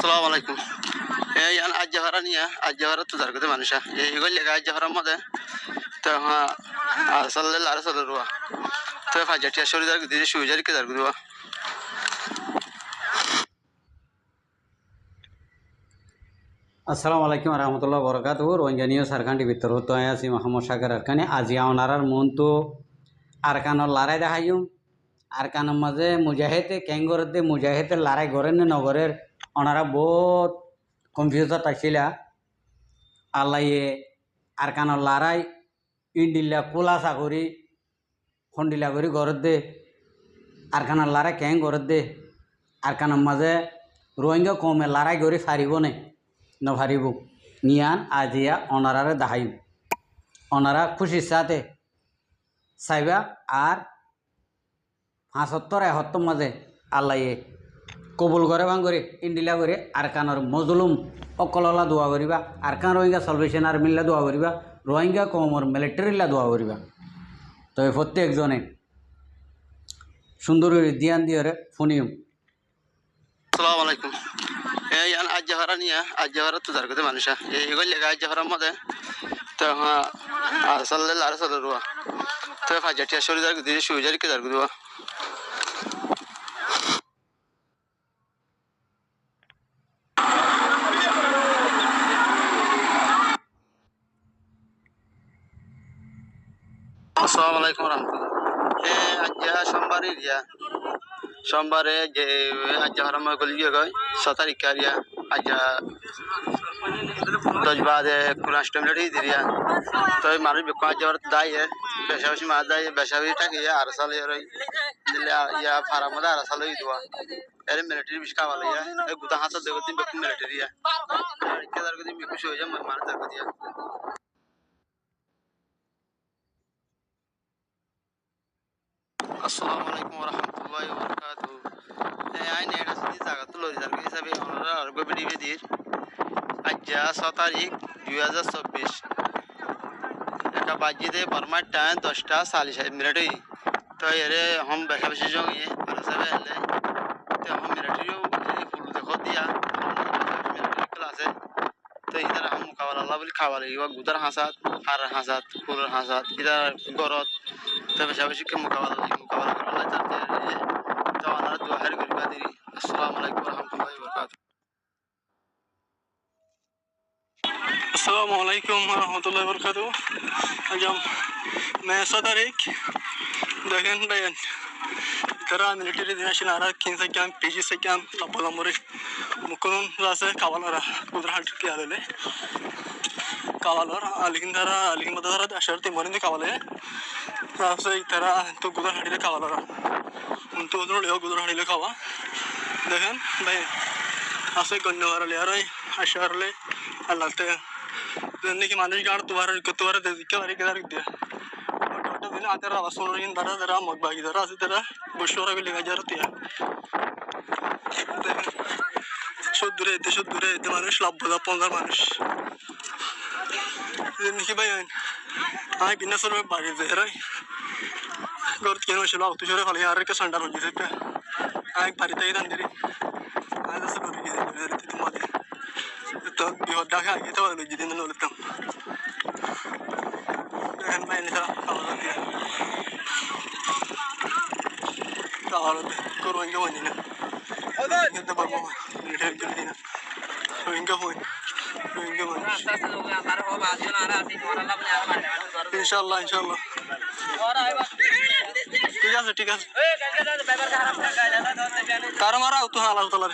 আসসালামু আলাইকুম। এই আজ জাহারা নিয়া আজ জাহারা তো জারগতে মানুষা এইগুলো লেগে আজ জাহারার মধ্যে তো সাল্লাল্লাহু আলাইহি ওয়াসাল্লাম তো ফাজাটিয়া শরীর জারগ দিয়ে শুয়ে জারকে জারগ দেওয়া। আসসালামু আলাইকুম রহমতুল্লাহ বরকাতুহ রঞ্জনীয় সারখান্ডি ভিতর তো আছি মোহাম্মদ সাগর আরকানি আজি ওনারার মন তো আরকানোর লড়াই দেখাইম আরকানোর মাঝে মুজাহিদে ক্যাঙ্গরতে মুজাহিদের লড়াই গড়েন নগরের ওনারা বহুত কনফিউজত আসছিলা আল্লাহে আরকানোর লড়াই ইন্ডিল্লা খোলাসা করি খন্ডিলা করি গড়ত দে আরকানোর লড়াই ক্যাং গড়ত দে আরকানোর মাঝে রোহিঙ্গা কমে লড়াই করে ফারিব নে নভারিব নিয়ান আজিয়া অনারারে দাহাইব অনারা খুশির সাথে চাইবা আর ৭৫-৭১ মাঝে আল্লাহে কবুল করে ভাঙ করে ইন্ডিলা করে আরকানোর মজলুম অকললা দোয়া করিবা আরকান রোহিঙ্গা সলভেশন আর্মিল্লা দোয়া করিবা রোহিঙ্গা কমর মিলিটারিল্লা দোয়া করিবা তবে প্রত্যেকজনে সুন্দর করে ধ্যান দিয়ে শুনিম। আসসালামু আলাইকুম। এই আজ জাহারা নিয়া আজ জাহারা তো জারগতে মানুষা এইগুলো লেগে আজ জাহারার মধ্যে তো সাল্লাল্লাহু আলাইহি ওয়াসাল্লাম তো ফাজাটিয়া শরীর জারগ দিয়ে শুয়ে জারকে জারগ দেওয়া। আসসালামু আলাইকুম রহমতুল্লাহ। আজ সোমবারে সোমবারে যে আজ হারাম গলি গয় 6 তারিখ কারিয়া আজ 10 বাজে কুরাশ টাইমলি দিরিয়া তো মানুষ বিকো আজ আর দায়ে বেশাবেশি মাছ দায়ে বেশাবেশিটা কি আর সালে রই দিলে ইয়া ফারামদা আর সালে দিবা এর মিলিটারি বিশ কাওয়া লইয়া এই গুতা হাতে দেগতি বিকো মিলিটারি ইয়া কেদার গদি বিকো হয়ে যায় মার তার গদিয়া। আসসালামু আলাইকুম রহমতুল্লাহি ওয়া বারাকাতুহু। আইন এটা যদি জায়গা তো লরি জায়গা হিসাবে আমরা আর গবিডি বেদির আজ 6 তারিখ 2024 একটা বাজিতে ফরমাট টাইম 10:40 তো এরে हम বেশা বেশি জঙ্গিয়ে আর সবে এলে তো हम মিলিটারিও ফুল দেখো দিয়া মিলিটারি ক্লাসে তো ইদার हम মুকাবালা আল্লাহ বলি খাওয়ালে ইয়া গুদার হাসাত আর হাসাত ফুলের হাসাত ইদার গরত তো বেশা বেশি কে মুকাবালা করে আল্লাহ জানতে তো আনার দোয়া হারি করিবা দিরি। আসসালামু আলাইকুম রহমতুল্লাহি ওয়া বারাকাতুহু। अस्सलामु अलैकुम रहमतुल्लाहि वबरकातुहू। आज हम 6 तारीख देखें बयान करा मिलिट्री दिन शिनारा 15 कैंप पीजी से कैंप लपलमरे मुकुन रासे कावालरा कुदरहाट के आले कावालर लेकिन दरा लेकिन मदरा अशरती मरिंद कावाले रासे इतरा तो कुदरहाट कावालरा उन तो उधर ले कुदरहाट ले कावा देखें भाई आसे गन्नवार ले आ रहे अशर ले अल्लाह ते की मानुष गाड़ तुम्हारा देखा बारी केदार दिया टोटल दिन आते रहा सुन रही दरा दरा मगबागी दरा से दरा बुशोरा भी लेगा जा रही है शुद्ध रे मानुष लाभ बोला 15 मानुष की भाई हाँ बिना सर में बारी दे रहा है गौर के नशे लाभ तुझे खाली यार के संडा हो जिसे पे हाँ एक बारी तय दंडरी हाँ जैसे कर रही है तुम्हारे तो बिहोदा का ये तो वाले जितने लोग लेते हैं लेकिन मैं नहीं था कावालों करोंगे वो नहीं ना ये तो बाबू रिटेल कर देना रोइंगा हो इंशाल्लाह ठीक है कार मारा तू हाँ लाल तलार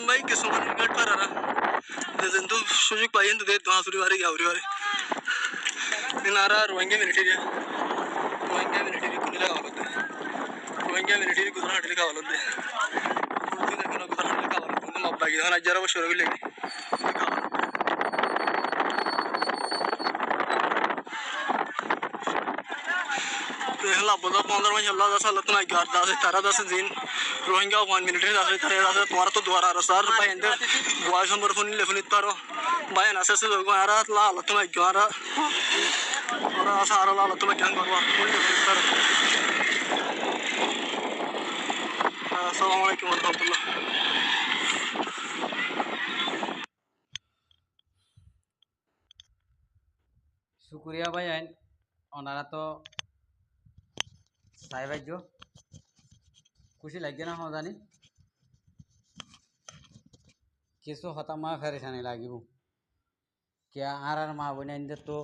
भाई किस्मत गट पर आ रहा तो सुजुक पाई तो दे वहाँ सुरी वारी नारा रोहिंग्या मिलिट्री कुछ लगा होते रोहिंग्या मिलिट्री गुजरात लिखा होते गुजरात लिखा होते मब्बा की ना जरा वो शुरू भी लेगी बोला 15 में 16 10 लतना 11 10 17 10 दिन रोहिंग्या वन मिलिट्री 10 13 तुम्हारा तो द्वारा रसार भाई इंदे बॉयज नंबर फोन लेफन इतारो भाई नसे से लोग आ रहा ला लतना 11 और सारा ला लतना क्या करवा আসসালামু আলাইকুম রহমতুল্লাহ। শুক্রিয়া ভাই আইন ওনারা তো সাহেবাজ্য খুশি লাগছে না জানি কিছু হতামা ফেরেশানি লাগিব কিয়া আর মা বোনের তো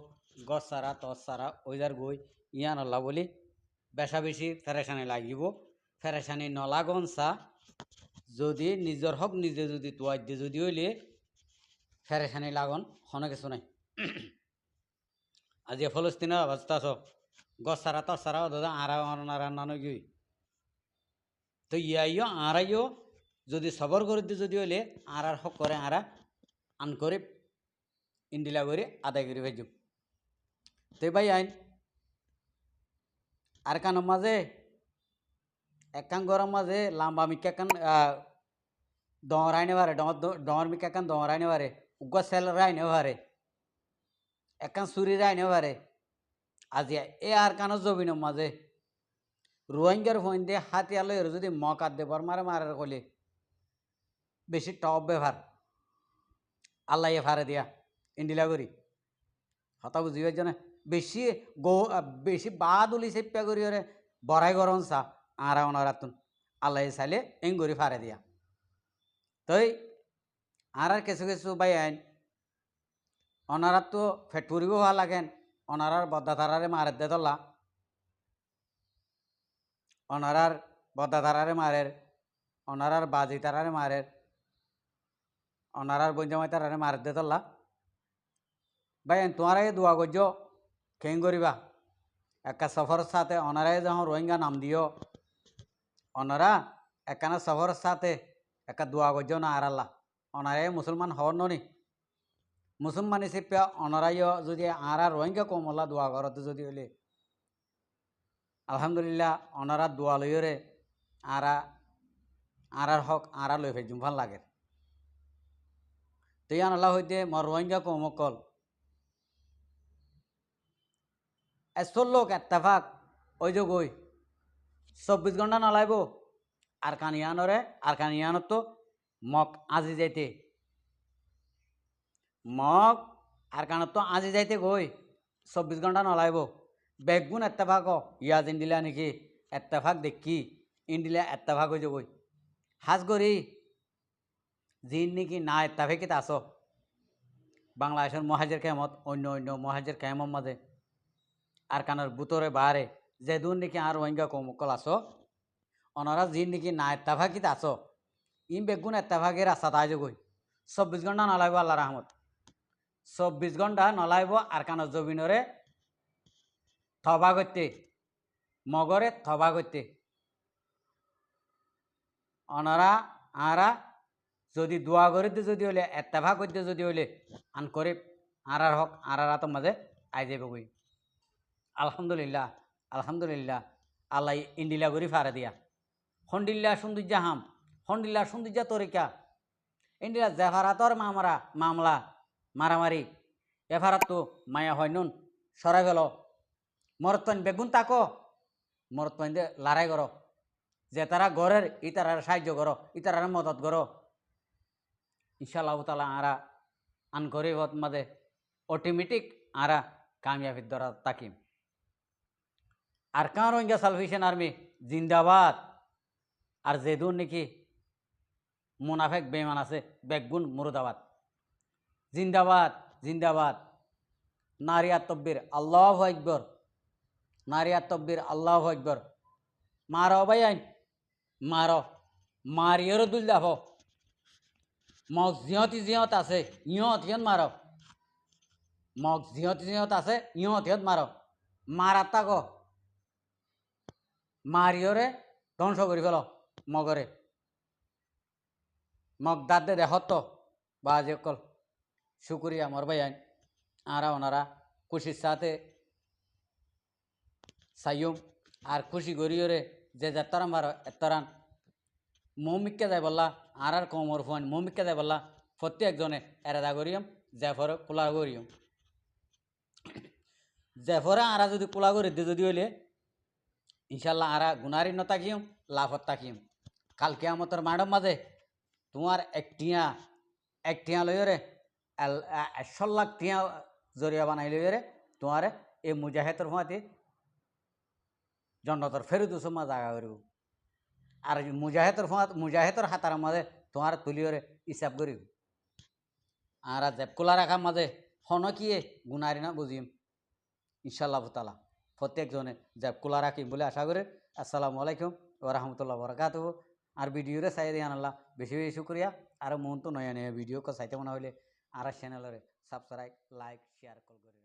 গছ সারা তস সারা ওইদার গই ইয়া নল্লা বলি বেশা বেশি ফেরেশানি লাগিব ফেরেশানি নলাগন চা যদি নিজের হক নিজে যদি তোয়াই দিয়ে যদি হইলে ফেরেশানি লাগন হন কিছু নাই আজি ফলস্তিনের অবস্থা আস গছ সারা তস সারা দাদা আরা নানো গই তো ইয়াইও আরাইও যদি সবর করে দিয়ে যদি হইলে আর হক করে আরা আন করে ইন্ডিলা করে আদায় করে ভেজু তো ভাই আইন আর কানের মাঝে একান গরম মাঝে লাম্বা মিকা কান দহরাইনে পারে ডর মিকা কান দহরাইনে পারে উগ্র সেল রাইনে পারে একান চুরি রাইনে পারে আজি এ আর কানের জবিনের মাঝে রোহিঙ্গার ফোন দিয়ে হাতিয়ালো এর যদি মকাত দেবার মারে মারার কলে বেশি টপ ব্যবহার আল্লাহ ফারে দিয়া ইন্ডিলা করি হতা বুঝিবার জন্য বেশি বেশি বাদ উলি চেপা করি ওরে বড়াই গরম চা আরা অনারাতুন আল্লাহ চাইলে এং করি ফারে দিয়া তই আর কিছু কিছু বাই আইন অনারাত তো ফেট ফুরিব হওয়া লাগেন অনারার বদ্দাধারারে মারের দে দল্লা অনারার বদ্দাধারারে মারের অনারার বাজি তারারে মারের অনারার বঞ্জামাই তারারে মারের দে দল্লা ভাই তোমারাই দোয়া করছ কেন করিবা একটা সফর সাথে অনারাই যখন রোহিঙ্গা নাম দিও অনারা একখানা সফর সাথে একটা দোয়া করছ না আর আল্লাহ অনারাই মুসলমান হওয়ার ননি মুসলমান হিসেবে অনারাইও যদি আর রোহিঙ্গা কমলা দোয়া করতে যদি হইলে আলহামদুলিল্লাহ অনারা দোয়া লইরে আর হক আর লই ফেজুম ভাল লাগে তো ইয়ান আল্লাহ হইতে মর রোহিঙ্গা কমকল এসর লোক এত্তেফাক ওই যে গই 24 ঘন্টা নলাইব আর কানিয়ানত তো মক আজি যাইতে মক আর কানত তো আজি যাইতে গই 24 ঘন্টা নলাইব বেগুন এত্তেফাক ইয়াজ ইন্ডিলা নাকি এত্তেফাক দেখি ইন্ডিলা এত্তেফাক হয়ে যে গই হাজ করি জিন নাকি না এত্তেফাকিত আস বাংলাদেশের মহাজের কেমত অন্য অন্য মহাজের কেমত মাঝে আর কানের বুতরে বাহারে যে দূর নাকি আর রোহিঙ্গা কমকল আস অনারা জিন নাকি না এত্তেফাকিত আস ইম বেগুন এত্তেফাকের রাস্তা তাই গই 24 ঘন্টা নলাইব আল্লাহ রহমত 24 ঘন্টা নলাইব আর কানের জবিনরে থবা করতে মগরে থবা করতে অনারা আরা যদি দোয়া করতে যদি হলে এত্তেফাক করতে যদি হলে আন করে আর হক আর আতর মাঝে আই যাবে গই আলহামদুলিল্লাহ আলহামদুলিল্লাহ আল্লাহ ইন্ডিলা করি ফারে দিয়া হন্ডিল্লা সৌন্দর্য হাম হন্ডিল্লা সৌন্দর্য তরিকা ইন্ডিলা জেফারাতর মামলা মারামারি এফারাত তো মায়া হয় নুন সরাই ফেল মরতন বেগুন তাকো মরতন দে লড়াই করো যে তারা ঘরের ইতারার সাহায্য করো ইতারার মদত করো ইনশাআল্লাহ তাআলা আরা আন করে মাঝে অটোমেটিক আরা কামিয়াবির দ্বারা তাকিম আর কার রোহিঙ্গা সালভেশন আর্মি জিন্দাবাদ আর যেদুন নাকি মুনাফেক বেমান আছে বেগুন মুর্দাবাদ জিন্দাবাদ জিন্দাবাদ নারিয়াত তকবীর আল্লাহু আকবার নারিয়াত তকবীর আল্লাহু আকবার মারো ভাই আইন মারো মারিয়র দুল দাফ মগ জিহত আছে ইহত মারো মগ জিহত আছে ইহত মারো মারাত তাক মারিয়রে ধ্বংস করি ফেল মগরে মগ দাঁত দে দেখত বাজে কল শুক্রিয়া মর ভাই আইন আরা ওনারা খুশির সাথে সাইম আর খুশি করিওরে যে যাত্রাম মারো এতরান মৌমিককে যায় বললা আর কমর ফোন মৌমিককে যায় বললা প্রত্যেকজনে এরাদা করিয়ম জেফরে কোলা করিয়ম জেফরে আরা যদি কোলা করে দিয়ে যদি হইলে ইনশাল্লাহ আরা গুনারি ন তাকিয়ম লাভত তাকিয়ম কাল কিয়ামতর মাডম মাঝে তোমার একটিয়া লইরে 100 লাখ টিয়া জরিয়া বানাই লইরে তোমার এই মুজাহেদর হুঁয়াতে জন্নতর ফেরুদুসমা জাগা করিব আর মুজাহেদর হাতার মাঝে তোমার তুলিওরে হিসাব করিব আর জেবকুলা রাখার মাঝে হন কিয়ে গুনারি না বুঝিম ইনশাআল্লাহ তালা প্রত্যেকজনে জেবকুলা রাখিম বলে আশা করি। আসসালামু আলাইকুম ওয়া রাহমাতুল্লাহি ওয়া বারাকাতুহু। আর ভিডিওরে চাই দিয়ে আনাল্লাহ বেশি বেশি শুক্রিয়া। আর মন তো নয়া নয়া ভিডিও চাইতে মনে হলে আর চ্যানেলের সাবস্ক্রাইব লাইক শেয়ার কল করে।